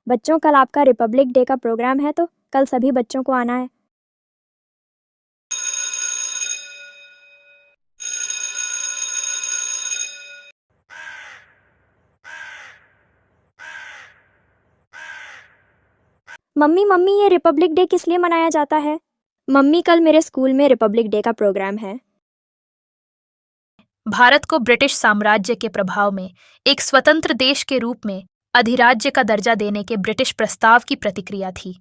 बच्चों, कल आपका रिपब्लिक डे का प्रोग्राम है तो कल सभी बच्चों को आना है। मम्मी मम्मी, ये रिपब्लिक डे किस लिए मनाया जाता है? मम्मी, कल मेरे स्कूल में रिपब्लिक डे का प्रोग्राम है। भारत को ब्रिटिश साम्राज्य के प्रभाव में एक स्वतंत्र देश के रूप में अधिराज्य का दर्जा देने के ब्रिटिश प्रस्ताव की प्रतिक्रिया थी।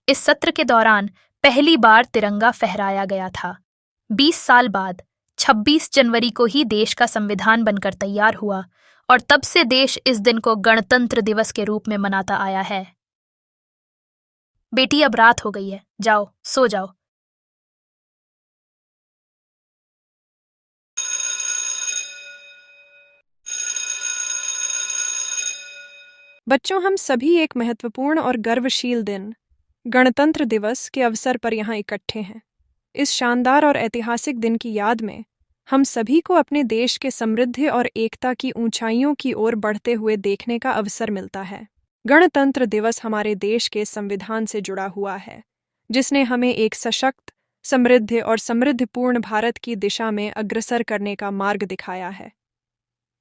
इस सत्र के दौरान पहली बार तिरंगा फहराया गया था। 20 साल बाद 26 जनवरी को ही देश का संविधान बनकर तैयार हुआ और तब से देश इस दिन को गणतंत्र दिवस के रूप में मनाता आया है। बेटी, अब रात हो गई है, जाओ सो जाओ। बच्चों, हम सभी एक महत्वपूर्ण और गर्वशील दिन गणतंत्र दिवस के अवसर पर यहाँ इकट्ठे हैं। इस शानदार और ऐतिहासिक दिन की याद में हम सभी को अपने देश के समृद्धि और एकता की ऊंचाइयों की ओर बढ़ते हुए देखने का अवसर मिलता है। गणतंत्र दिवस हमारे देश के संविधान से जुड़ा हुआ है, जिसने हमें एक सशक्त, समृद्ध और समृद्धपूर्ण भारत की दिशा में अग्रसर करने का मार्ग दिखाया है।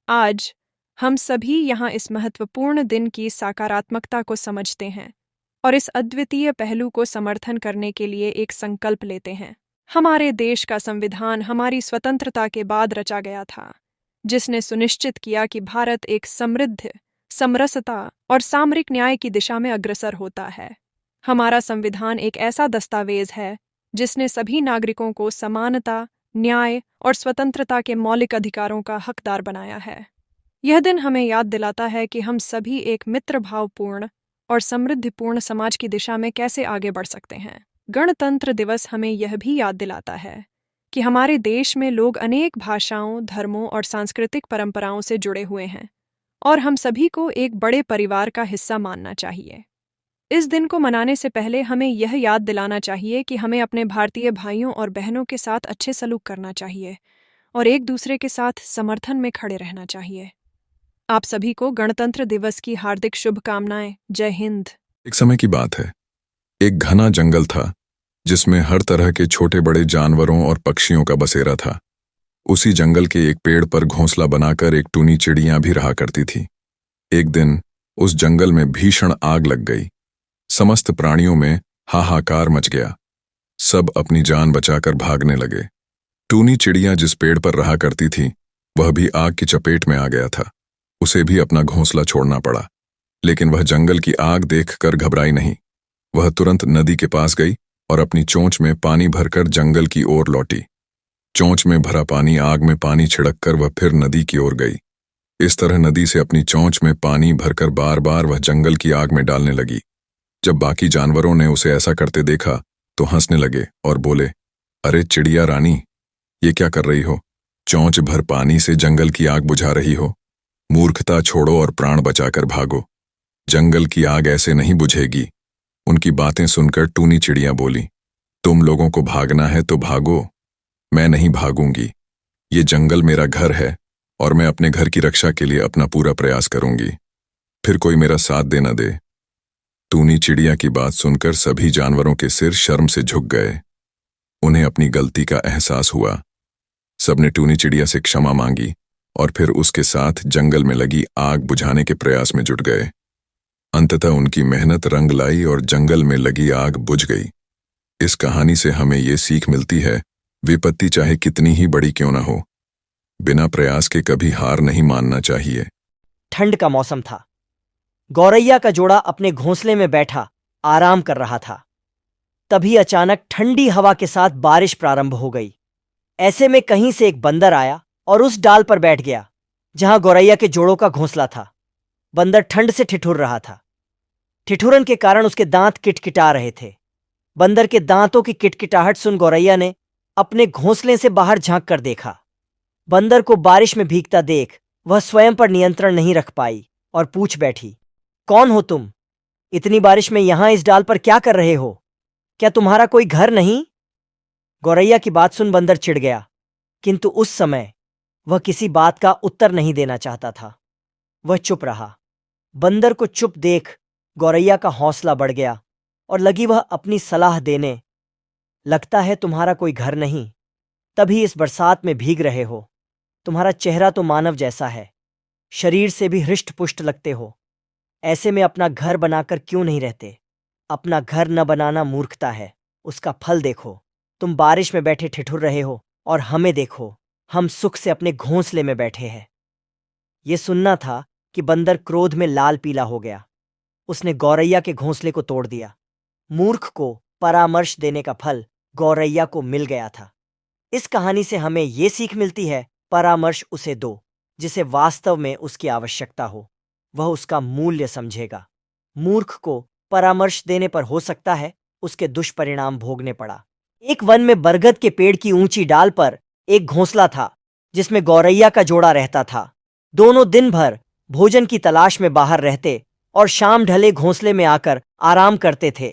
आज हम सभी यहाँ इस महत्वपूर्ण दिन की सकारात्मकता को समझते हैं और इस अद्वितीय पहलू को समर्थन करने के लिए एक संकल्प लेते हैं। हमारे देश का संविधान हमारी स्वतंत्रता के बाद रचा गया था, जिसने सुनिश्चित किया कि भारत एक समृद्ध, समरसता और सामरिक न्याय की दिशा में अग्रसर होता है। हमारा संविधान एक ऐसा दस्तावेज है जिसने सभी नागरिकों को समानता, न्याय और स्वतंत्रता के मौलिक अधिकारों का हकदार बनाया है। यह दिन हमें याद दिलाता है कि हम सभी एक मित्रभावपूर्ण और समृद्धिपूर्ण समाज की दिशा में कैसे आगे बढ़ सकते हैं। गणतंत्र दिवस हमें यह भी याद दिलाता है कि हमारे देश में लोग अनेक भाषाओं, धर्मों और सांस्कृतिक परंपराओं से जुड़े हुए हैं और हम सभी को एक बड़े परिवार का हिस्सा मानना चाहिए। इस दिन को मनाने से पहले हमें यह याद दिलाना चाहिए कि हमें अपने भारतीय भाइयों और बहनों के साथ अच्छे सलूक करना चाहिए और एक दूसरे के साथ समर्थन में खड़े रहना चाहिए। आप सभी को गणतंत्र दिवस की हार्दिक शुभकामनाएं। जय हिंद। एक समय की बात है, एक घना जंगल था जिसमें हर तरह के छोटे बड़े जानवरों और पक्षियों का बसेरा था। उसी जंगल के एक पेड़ पर घोंसला बनाकर एक टूनी चिड़िया भी रहा करती थी। एक दिन उस जंगल में भीषण आग लग गई। समस्त प्राणियों में हाहाकार मच गया। सब अपनी जान बचाकर भागने लगे। टूनी चिड़िया जिस पेड़ पर रहा करती थी, वह भी आग की चपेट में आ गया था। उसे भी अपना घोंसला छोड़ना पड़ा, लेकिन वह जंगल की आग देखकर घबराई नहीं। वह तुरंत नदी के पास गई और अपनी चोंच में पानी भरकर जंगल की ओर लौटी। चोंच में भरा पानी आग में पानी छिड़ककर वह फिर नदी की ओर गई। इस तरह नदी से अपनी चोंच में पानी भरकर बार बार वह जंगल की आग में डालने लगी। जब बाकी जानवरों ने उसे ऐसा करते देखा तो हंसने लगे और बोले, अरे चिड़िया रानी, ये क्या कर रही हो? चोंच भर पानी से जंगल की आग बुझा रही हो। मूर्खता छोड़ो और प्राण बचाकर भागो। जंगल की आग ऐसे नहीं बुझेगी। उनकी बातें सुनकर टूनी चिड़िया बोली, तुम लोगों को भागना है तो भागो, मैं नहीं भागूंगी। ये जंगल मेरा घर है और मैं अपने घर की रक्षा के लिए अपना पूरा प्रयास करूंगी, फिर कोई मेरा साथ दे न दे। टूनी चिड़िया की बात सुनकर सभी जानवरों के सिर शर्म से झुक गए। उन्हें अपनी गलती का एहसास हुआ। सबने टूनी चिड़िया से क्षमा मांगी और फिर उसके साथ जंगल में लगी आग बुझाने के प्रयास में जुट गए। अंततः उनकी मेहनत रंग लाई और जंगल में लगी आग बुझ गई। इस कहानी से हमें ये सीख मिलती है, विपत्ति चाहे कितनी ही बड़ी क्यों न हो, बिना प्रयास के कभी हार नहीं मानना चाहिए। ठंड का मौसम था। गौरैया का जोड़ा अपने घोंसले में बैठा आराम कर रहा था। तभी अचानक ठंडी हवा के साथ बारिश प्रारंभ हो गई। ऐसे में कहीं से एक बंदर आया और उस डाल पर बैठ गया जहां गौरैया के जोड़ों का घोंसला था। बंदर ठंड से ठिठुर रहा था। ठिठुरन के कारण उसके दांत किटकिटा रहे थे। बंदर के दांतों की किटकिटाहट सुन गौरैया ने अपने घोंसले से बाहर झांक कर देखा। बंदर को बारिश में भीगता देख वह स्वयं पर नियंत्रण नहीं रख पाई और पूछ बैठी, कौन हो तुम? इतनी बारिश में यहां इस डाल पर क्या कर रहे हो? क्या तुम्हारा कोई घर नहीं? गौरैया की बात सुन बंदर चिढ़ गया, किंतु उस समय वह किसी बात का उत्तर नहीं देना चाहता था। वह चुप रहा। बंदर को चुप देख गौरैया का हौसला बढ़ गया और लगी वह अपनी सलाह देने। लगता है तुम्हारा कोई घर नहीं, तभी इस बरसात में भीग रहे हो। तुम्हारा चेहरा तो मानव जैसा है, शरीर से भी हृष्ट पुष्ट लगते हो। ऐसे में अपना घर बनाकर क्यों नहीं रहते? अपना घर न बनाना मूर्खता है, उसका फल देखो। तुम बारिश में बैठे ठिठुर रहे हो और हमें देखो, हम सुख से अपने घोंसले में बैठे हैं। ये सुनना था कि बंदर क्रोध में लाल पीला हो गया। उसने गौरैया के घोंसले को तोड़ दिया। मूर्ख को परामर्श देने का फल गौरैया को मिल गया था। इस कहानी से हमें ये सीख मिलती है, परामर्श उसे दो जिसे वास्तव में उसकी आवश्यकता हो, वह उसका मूल्य समझेगा। मूर्ख को परामर्श देने पर हो सकता है उसके दुष्परिणाम भोगने पड़ा। एक वन में बरगद के पेड़ की ऊंची डाल पर एक घोंसला था जिसमें गौरैया का जोड़ा रहता था। दोनों दिन भर भोजन की तलाश में बाहर रहते और शाम ढले घोंसले में आकर आराम करते थे।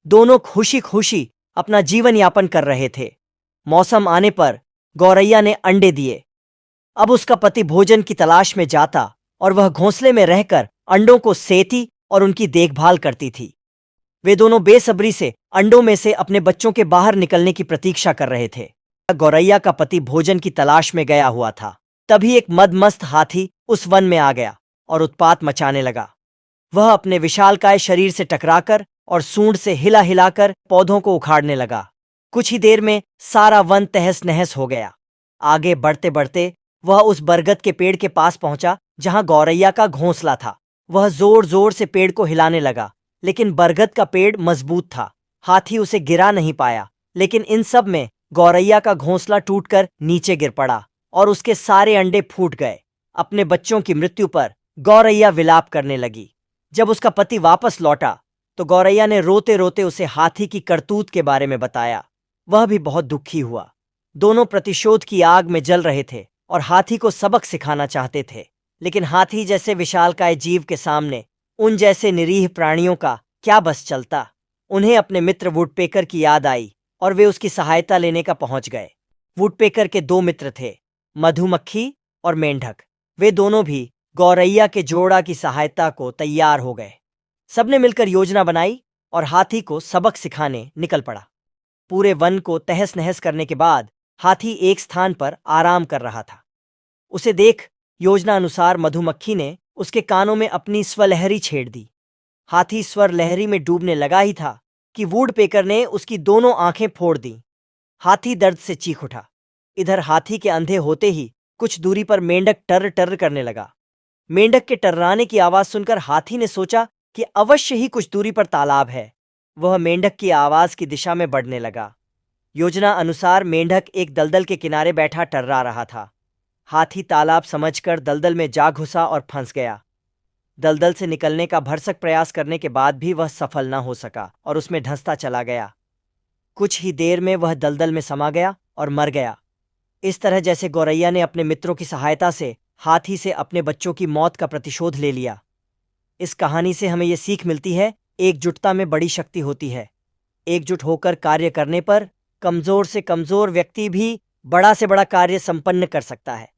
दोनों खुशी खुशी अपना जीवन यापन कर रहे थे। मौसम आने पर गौरैया ने अंडे दिए। अब उसका पति भोजन की तलाश में जाता और वह घोंसले में रहकर अंडों को सेती और उनकी देखभाल करती थी। वे दोनों बेसब्री से अंडों में से अपने बच्चों के बाहर निकलने की प्रतीक्षा कर रहे थे। गौरैया का पति भोजन की तलाश में गया हुआ था। तभी एक मदमस्त हाथी उस वन में आ गया और उत्पात मचाने लगा। वह अपने विशालकाय शरीर से टकराकर और सूंड से हिला हिलाकर पौधों को उखाड़ने लगा। कुछ ही देर में सारा वन तहस नहस हो गया। आगे बढ़ते बढ़ते वह उस बरगद के पेड़ के पास पहुंचा जहां गौरैया का घोंसला था। वह जोर जोर से पेड़ को हिलाने लगा, लेकिन बरगद का पेड़ मजबूत था। हाथी उसे गिरा नहीं पाया, लेकिन इन सब में गौरैया का घोंसला टूटकर नीचे गिर पड़ा और उसके सारे अंडे फूट गए। अपने बच्चों की मृत्यु पर गौरैया विलाप करने लगी। जब उसका पति वापस लौटा तो गौरैया ने रोते रोते उसे हाथी की करतूत के बारे में बताया। वह भी बहुत दुखी हुआ। दोनों प्रतिशोध की आग में जल रहे थे और हाथी को सबक सिखाना चाहते थे, लेकिन हाथी जैसे विशालकाय जीव के सामने उन जैसे निरीह प्राणियों का क्या बस चलता। उन्हें अपने मित्र वुडपेकर की याद आई और वे उसकी सहायता लेने का पहुंच गए। वुडपेकर के दो मित्र थे, मधुमक्खी और मेंढक। वे दोनों भी गौरैया के जोड़ा की सहायता को तैयार हो गए। सबने मिलकर योजना बनाई और हाथी को सबक सिखाने निकल पड़ा। पूरे वन को तहस नहस करने के बाद हाथी एक स्थान पर आराम कर रहा था। उसे देख योजना अनुसार मधुमक्खी ने उसके कानों में अपनी स्वलहरी छेड़ दी। हाथी स्वर लहरी में डूबने लगा ही था कि वुडपेकर ने उसकी दोनों आंखें फोड़ दी। हाथी दर्द से चीख उठा। इधर हाथी के अंधे होते ही कुछ दूरी पर मेंढक टर टर करने लगा। मेंढक के टर्राने की आवाज सुनकर हाथी ने सोचा कि अवश्य ही कुछ दूरी पर तालाब है। वह मेंढक की आवाज की दिशा में बढ़ने लगा। योजना अनुसार मेंढक एक दलदल के किनारे बैठा टर्रा रहा था। हाथी तालाब समझकर दलदल में जा घुसा और फंस गया। दलदल से निकलने का भरसक प्रयास करने के बाद भी वह सफल न हो सका और उसमें धंसता चला गया। कुछ ही देर में वह दलदल में समा गया और मर गया। इस तरह जैसे गौरैया ने अपने मित्रों की सहायता से हाथी से अपने बच्चों की मौत का प्रतिशोध ले लिया। इस कहानी से हमें यह सीख मिलती है, एकजुटता में बड़ी शक्ति होती है। एकजुट होकर कार्य करने पर कमजोर से कमजोर व्यक्ति भी बड़ा से बड़ा कार्य संपन्न कर सकता है।